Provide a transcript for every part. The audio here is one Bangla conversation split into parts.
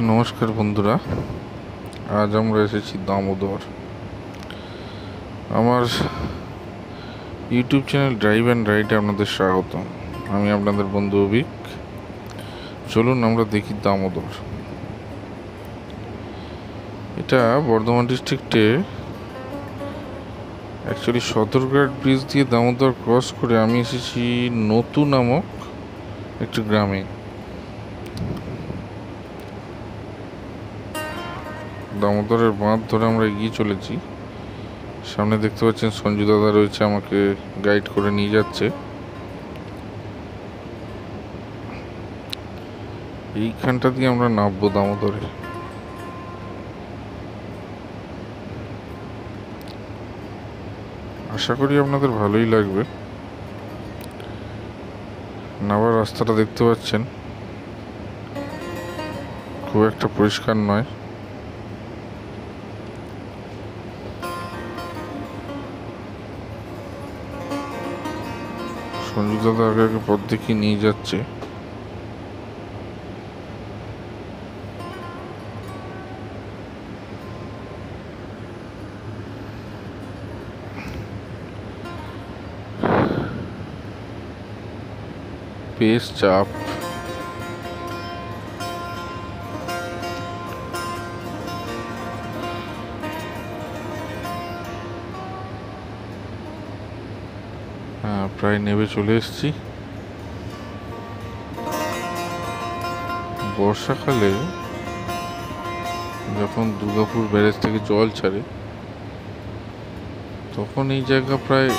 নমস্কার বন্ধুরা, আজ আমরা এসেছি দামোদর। আমার ইউটিউব চ্যানেল ড্রাইভ অ্যান্ড রাইডে আপনাদের স্বাগত। আমি আপনাদের বন্ধু অভিক। চলুন আমরা দেখি দামোদর। এটা বর্ধমান ডিস্ট্রিক্টে অ্যাকচুয়ালি সদরঘাট ব্রিজ দিয়ে দামোদর ক্রস করে আমি এসেছি নতু নামক একটি গ্রামে। দামোদরের বাঁধ ধরে আমরা এগিয়ে চলেছি। সামনে দেখতে পাচ্ছেন সঞ্জু দাদা রয়েছে, আমাকে গাইড করে নিয়ে যাচ্ছে। এইখানটা দিয়ে আমরা নামবো দামোদরে। আশা করি আপনাদের ভালোই লাগবে। নামার রাস্তাটা দেখতে পাচ্ছেন, খুব একটা পরিষ্কার নয়। সঞ্জু দাদা আগে আগে পথ দেখিয়ে নিয়ে যাচ্ছে। বেশ চাপ। হ্যাঁ, প্রায় নেমে চলে এসেছি। বর্ষাকালে যখন দুর্গাপুর ব্যারেজ থেকে জল ছাড়ে, তখন এই জায়গা প্রায়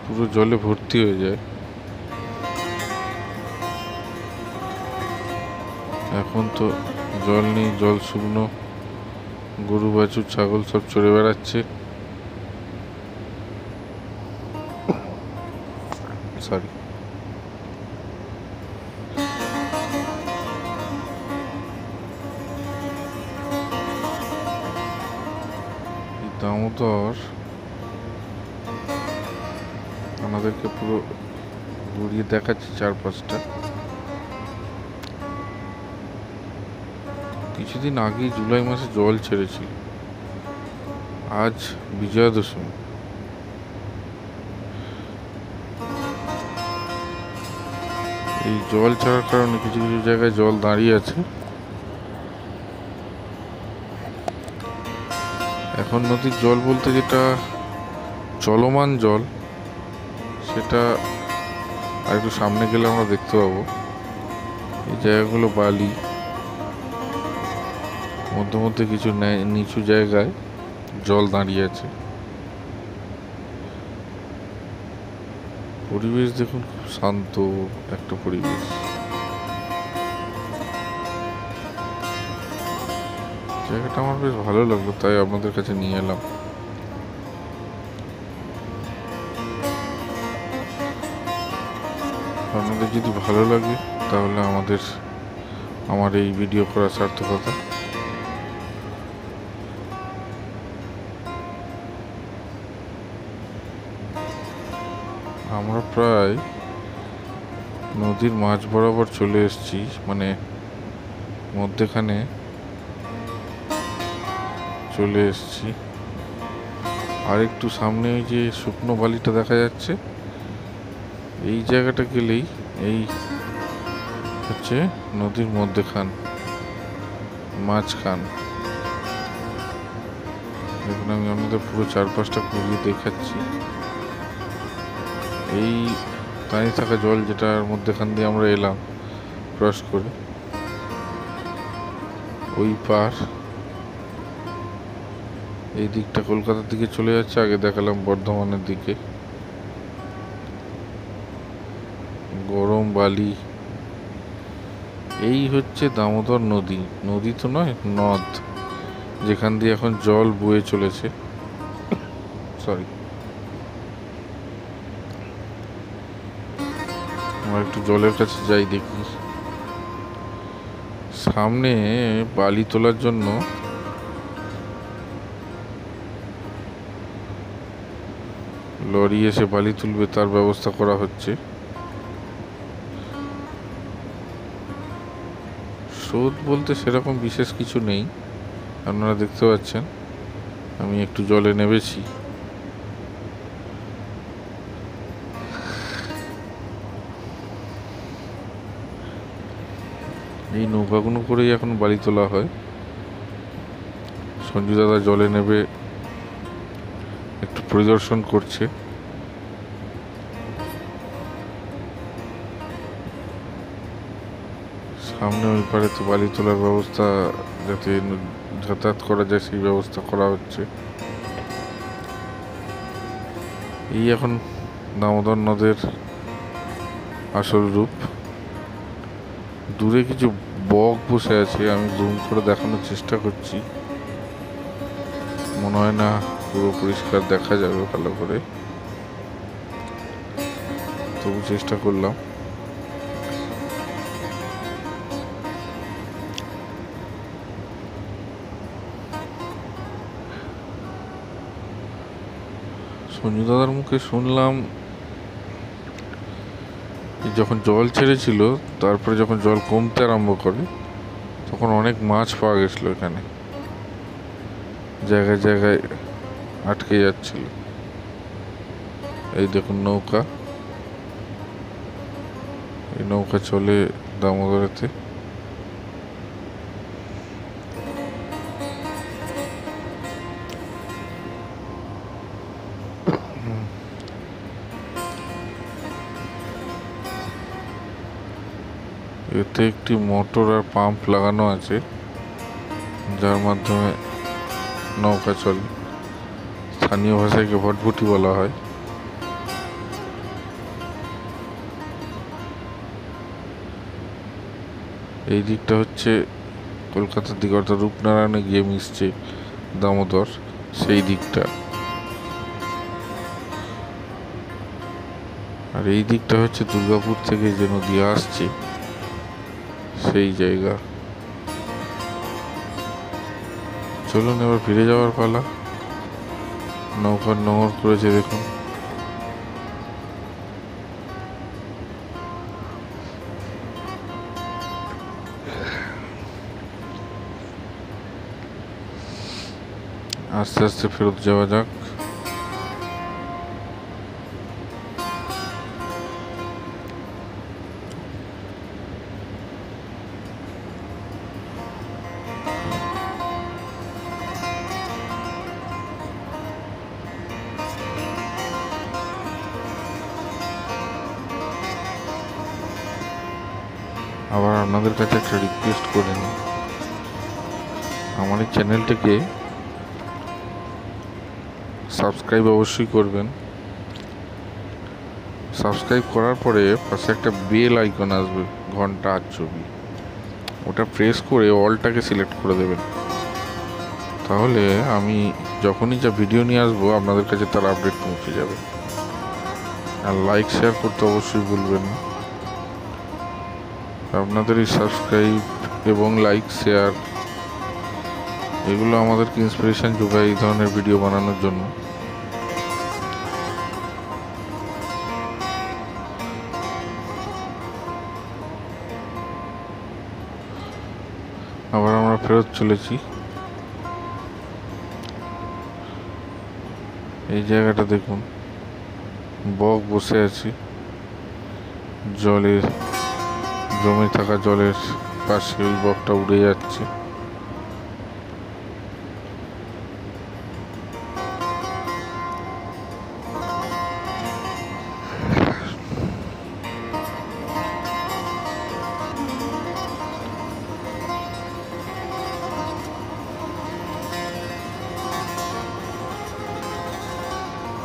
পুরো জলে ভর্তি হয়ে যায়। এখন তো জল নেই, জল শুকনো। গরু বাছুর ছাগল সব চড়ে বেড়াচ্ছে। সরি, দামোদর আমাদেরকে পুরো ঘুরিয়ে দেখাচ্ছে চারপাশটা। কিছুদিন আগেই জুলাই মাসে জল ছেড়েছিল। আজ বিজয়া দশমী। এই জল ছাড়ার কারণে কিছু কিছু জায়গায় জল দাঁড়িয়ে আছে। এখন নদীর জল বলতে যেটা চলমান জল, সেটা আর একটু সামনে গেলে আমরা দেখতে পাবো। এই জায়গাগুলো বালি, মধ্যে মধ্যে কিছু নিচু জায়গায় জল দাঁড়িয়ে আছে। পরিবেশ দেখুন, খুব শান্ত একটা পরিবেশ। জায়গাটা আমার বেশ ভালো লাগলো, তাই আপনাদের কাছে নিয়ে এলাম। আপনাদের যদি ভালো লাগে তাহলে আমার এই ভিডিও করার সার্থকতা। আমরা প্রায় নদীর মাঝ বরাবর চলে এসেছি, মানে মধ্যেখানে চলে এসেছি। আর একটু সামনে ওই যে শুকনো বালিটা দেখা যাচ্ছে, এই জায়গাটা গেলেই এই হচ্ছে নদীর মধ্যেখান, মাঝখান। দেখুন, আমি আপনাদের পুরো চারপাশটা ঘুরিয়ে দেখাচ্ছি। এই দাঁড়িয়ে থাকা জল, যেটার মধ্যেখান দিয়ে আমরা এলাম ক্রস করে, ওই পার এই দিকটা কলকাতার দিকে চলে যাচ্ছে। আগে দেখালাম বর্ধমানের দিকে। গরম বালি। এই হচ্ছে দামোদর নদী। নদী তো নয়, নদ, যেখান দিয়ে এখন জল বয়ে চলেছে। সরি, আমরা একটু জলের কাছে যাই, দেখি। সামনে বালি তোলার জন্য লরি এসে বালি তুলবে, তার ব্যবস্থা করা হচ্ছে। স্রোত বলতে সেরকম বিশেষ কিছু নেই, আপনারা দেখতে পাচ্ছেন। আমি একটু জলে নেমেছি। এই নৌকাগুলো করেই এখন বালি তোলা হয়। সঞ্জু দাদা জলে নেবে একটু পরিদর্শন করছে। সামনে ওই পারে তো বালি তোলার ব্যবস্থা, যাতে যাতায়াত করা যায় সেই ব্যবস্থা করা হচ্ছে। এই এখন দামোদর নদের আসল রূপ। দূরে কিছু বক বসে আছে, আমি জুম করে দেখানোর চেষ্টা করছি। মনে হয় না পুরো পরিষ্কার দেখা যাবে ভালো করে, তবু চেষ্টা করলাম। সঞ্জু দাদার মুখে শুনলাম যখন জল ছেড়েছিল, তারপরে যখন জল কমতে আরম্ভ করে, তখন অনেক মাছ পাওয়া গেছিল এখানে, জায়গায় জায়গায় আটকে যাচ্ছিল। এই দেখুন নৌকা, এই নৌকা চলে দামোদরেতে। এতে একটি মোটর আর পাম্প লাগানো আছে, যার মাধ্যমে নৌকা চলে। স্থানীয় ভাষায় ভটভটি বলা হয়। এই দিকটা হচ্ছে কলকাতার দিকে, অর্থাৎ রূপনারায়ণে গিয়ে মিশছে দামোদর, সেই দিকটা। আর এই দিকটা হচ্ছে দুর্গাপুর থেকে যে নদী আসছে সেই জায়গা। চলুন এবার ফিরে যাওয়ার পালা। নৌকার নোঙর করেছে দেখুন। আস্তে আস্তে ফেরত যাওয়া যাক। আবার আপনাদের কাছে একটা রিকোয়েস্ট করে নিই, আমার এই চ্যানেলটিকে সাবস্ক্রাইব অবশ্যই করবেন। সাবস্ক্রাইব করার পরে পাশে একটা বেল আইকন আসবে, ঘন্টা আর ছবি, ওটা প্রেস করে অলটাকে সিলেক্ট করে দেবেন। তাহলে আমি যখনই যা ভিডিও নিয়ে আসবো আপনাদের কাছে তার আপডেট পৌঁছে যাবে। আর লাইক শেয়ার করতে অবশ্যই ভুলবেন না। আপনাদের এই সাবস্ক্রাইব এবং লাইক শেয়ার এগুলো আমাদেরকে ইন্সপিরেশন যোগায় এই ধরনের ভিডিও বানানোর জন্য। আবার আমরা ফেরত চলেছি। এই জায়গাটা দেখুন, বক বসে আছে জলের, জমে থাকা জলের পাশে। ওই বকটা উড়ে যাচ্ছে।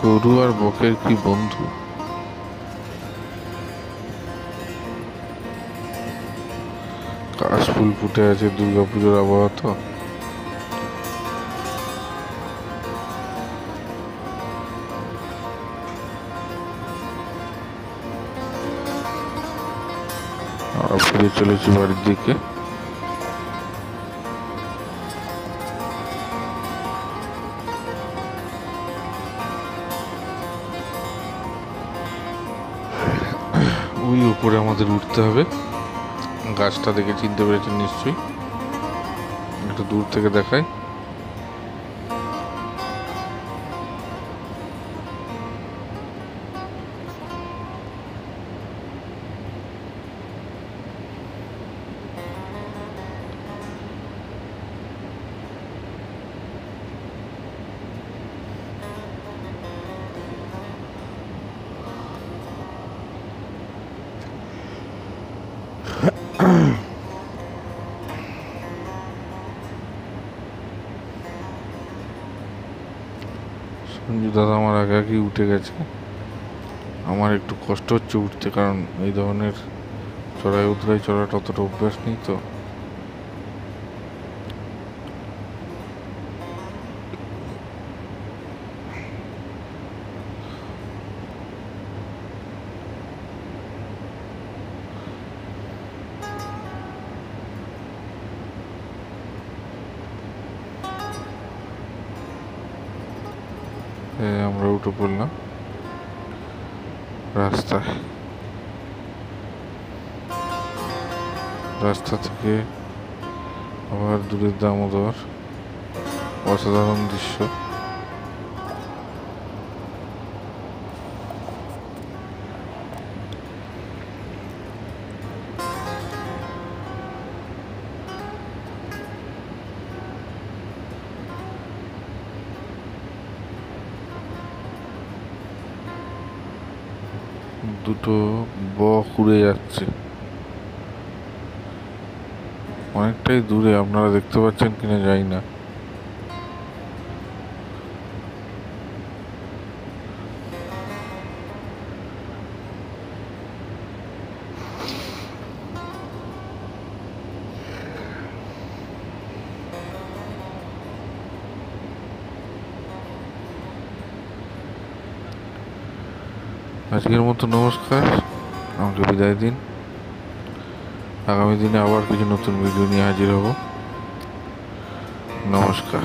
গরু আর বকের কি বন্ধু। কাশফুল ফুটে আছে, দুর্গাপুজোর আবহাওয়া তো। আমরা ফিরে চলেছি বাড়ির দিকে। ওই উপরে আমাদের উঠতে হবে। গাছটা দেখে চিনতে পেরেছেন নিশ্চয়ই, একটু দূর থেকে দেখাই। সঞ্জু দাদা আমার আগে আগেই উঠে গেছে। আমার একটু কষ্ট হচ্ছে উঠতে, কারণ এই ধরনের চড়াই উতরাই চড়াটা অতটা অভ্যাস নেই তো। আমরা উঠে পড়লাম রাস্তায়। রাস্তা থেকে আবার দূরের দামোদর, অসাধারণ দৃশ্য। দুটো বক উড়ে যাচ্ছে অনেকটাই দূরে, আপনারা দেখতে পাচ্ছেন কিনা জানি না। আজকের মতো নমস্কার, আমাকে বিদায় দিন। আগামী দিনে আবার কিছু নতুন ভিডিও নিয়ে হাজির হব। নমস্কার।